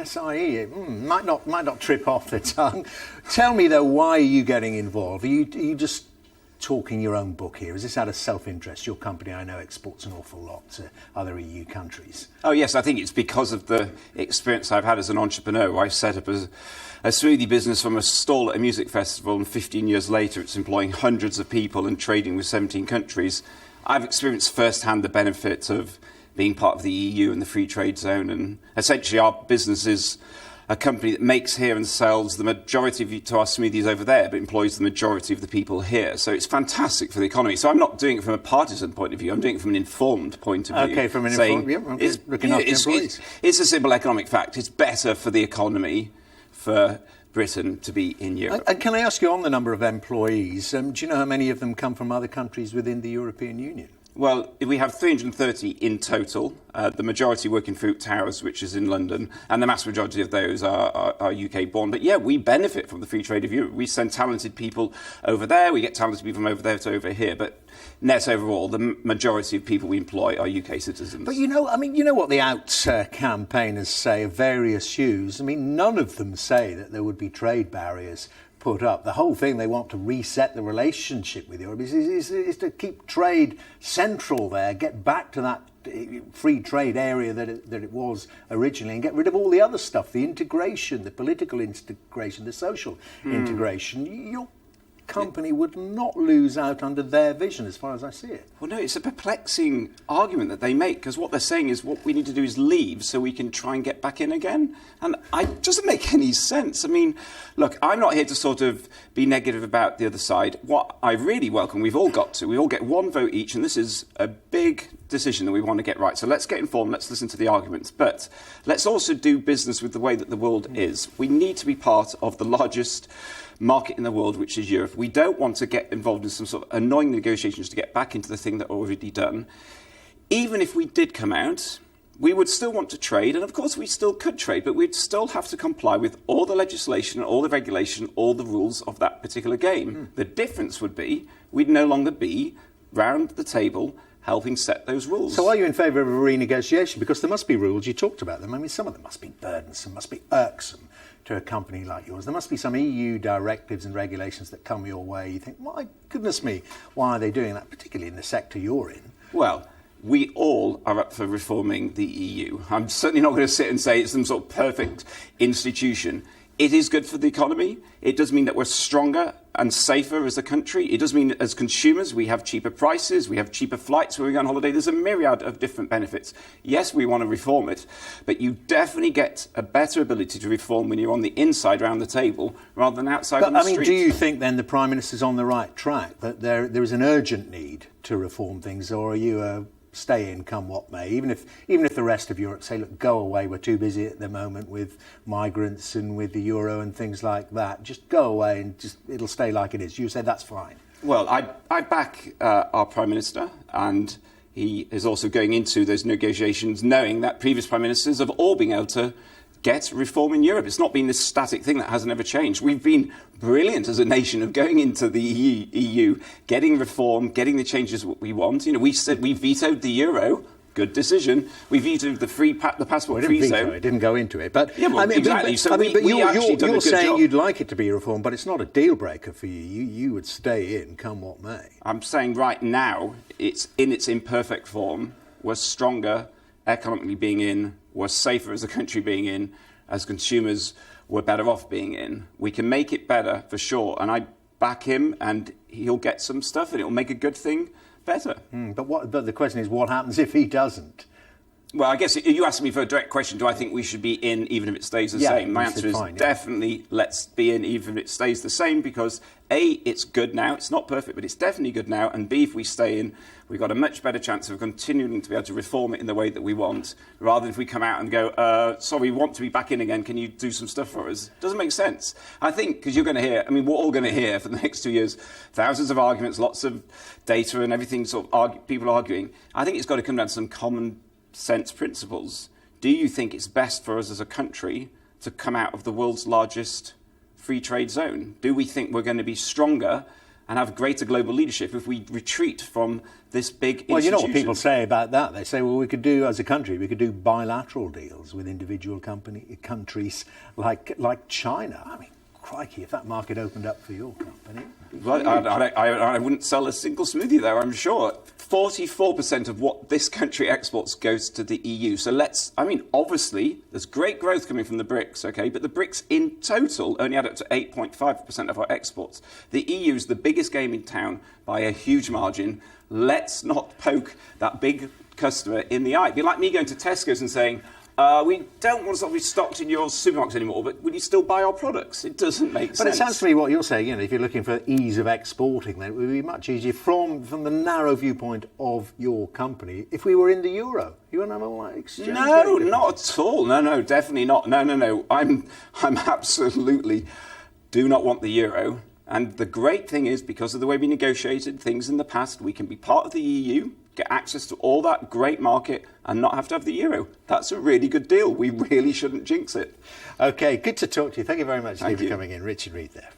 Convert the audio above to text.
CSIE. Might not trip off the tongue. Tell me, though, why are you getting involved? Are you just talking your own book here? Is this out of self-interest? Your company, I know, exports an awful lot to other EU countries. Oh, yes, I think it's because of the experience I've had as an entrepreneur. I set up a smoothie business from a stall at a music festival, and 15 years later it's employing hundreds of people and trading with 17 countries. I've experienced firsthand the benefits of being part of the EU and the free trade zone, and essentially our business is a company that makes here and sells the majority to our smoothies over there, but employs the majority of the people here. So it's fantastic for the economy. So I'm not doing it from a partisan point of view. I'm doing it from an informed point of view. Okay, from an informed, looking after employees. It's a simple economic fact. It's better for the economy for Britain to be in Europe. And can I ask you on the number of employees, do you know how many of them come from other countries within the European Union? Well, we have 330 in total. The majority work in Fruit Towers, which is in London, and the mass majority of those are UK-born. But yeah, we benefit from the free trade of Europe. We send talented people over there. We get talented people from over there to over here. But net overall, the majority of people we employ are UK citizens. But you know what the Out campaigners say of various hues? I mean, none of them say that there would be trade barriers put up. The whole thing, they want to reset the relationship with Europe, is to keep trade central there, get back to that free trade area that it was originally, and get rid of all the other stuff, the integration, the political integration, the social integration. Your company would not lose out under their vision, as far as I see it. Well, no, it's a perplexing argument that they make, because what they're saying is what we need to do is leave so we can try and get back in again. And it doesn't make any sense. I mean, look, I'm not here to sort of be negative about the other side. What I really welcome, we all get one vote each, and this is a big decision that we want to get right. So let's get informed, let's listen to the arguments. But let's also do business with the way that the world is. We need to be part of the largest market in the world, which is Europe. We don't want to get involved in some sort of annoying negotiations to get back into the thing that we're already done. Even if we did come out, we would still want to trade, and of course we still could trade, but we'd still have to comply with all the legislation, all the regulation, all the rules of that particular game. The difference would be we'd no longer be round the table helping set those rules. So are you in favour of a renegotiation? Because there must be rules, you talked about them. I mean, some of them must be burdensome, must be irksome to a company like yours. There must be some EU directives and regulations that come your way. You think, my goodness me, why are they doing that, particularly in the sector you're in? Well, we all are up for reforming the EU. I'm certainly not going to sit and say it's some sort of perfect institution. It is good for the economy. It does mean that we're stronger and safer as a country. It does mean as consumers we have cheaper prices, we have cheaper flights when we go on holiday. There's a myriad of different benefits. Yes, we want to reform it, but you definitely get a better ability to reform when you're on the inside around the table rather than outside on the street. Do you think then the Prime Minister's on the right track, that there is an urgent need to reform things, or are you stay in come what may, even if the rest of Europe say, look, go away, we're too busy at the moment with migrants and with the euro and things like that, just go away and it'll stay like it is? You say that's fine? Well, I back our Prime Minister, and he is also going into those negotiations knowing that previous Prime Ministers have all been able to get reform in Europe. It's not been this static thing that hasn't ever changed. We've been brilliant as a nation of going into the EU, getting reform, getting the changes we want. You know, we said we vetoed the euro. Good decision. We vetoed the passport-free zone. It didn't go into it, but yeah, well, exactly. You're saying you'd like it to be reformed, but it's not a deal breaker for you. You would stay in, come what may. I'm saying right now, it's in its imperfect form. We're stronger economically being in. We're safer as a country being in. As consumers, we're better off being in. We can make it better for sure, and I back him, and he'll get some stuff, and it'll make a good thing better. But the question is, what happens if he doesn't? Well, I guess you asked me for a direct question, do I think we should be in even if it stays the same? My answer is definitely let's be in even if it stays the same, because A, it's good now. It's not perfect, but it's definitely good now. And B, if we stay in, we've got a much better chance of continuing to be able to reform it in the way that we want, rather than if we come out and go, sorry, we want to be back in again, can you do some stuff for us? Doesn't make sense. I think, because you're going to hear, we're all going to hear for the next 2 years, thousands of arguments, lots of data and everything, people arguing. I think it's got to come down to some common sense principles. Do you think it's best for us as a country to come out of the world's largest free trade zone? Do we think we're going to be stronger and have greater global leadership if we retreat from this big Well, you know what institution. people say about that? They say, well, we could do, as a country, we could do bilateral deals with individual countries like China. I mean, crikey, if that market opened up for your company. Well, I wouldn't sell a single smoothie there, I'm sure. 44% of what this country exports goes to the EU. So obviously, there's great growth coming from the BRICS, okay? But the BRICS in total only add up to 8.5% of our exports. The EU is the biggest game in town by a huge margin. Let's not poke that big customer in the eye. It'd be like me going to Tesco's and saying, we don't want to be stocked in your supermarkets anymore, but would you still buy our products? It doesn't make sense. But it sounds to me what you're saying, if you're looking for ease of exporting, then it would be much easier from the narrow viewpoint of your company if we were in the euro. You wouldn't have all that exchange No, rate not at all. No, definitely not. No. I'm absolutely do not want the euro. And the great thing is, because of the way we negotiated things in the past, we can be part of the EU, get access to all that great market and not have to have the euro. That's a really good deal. We really shouldn't jinx it. OK, good to talk to you. Thank you very much, Steve, Thank for you. coming in. Richard Reid there.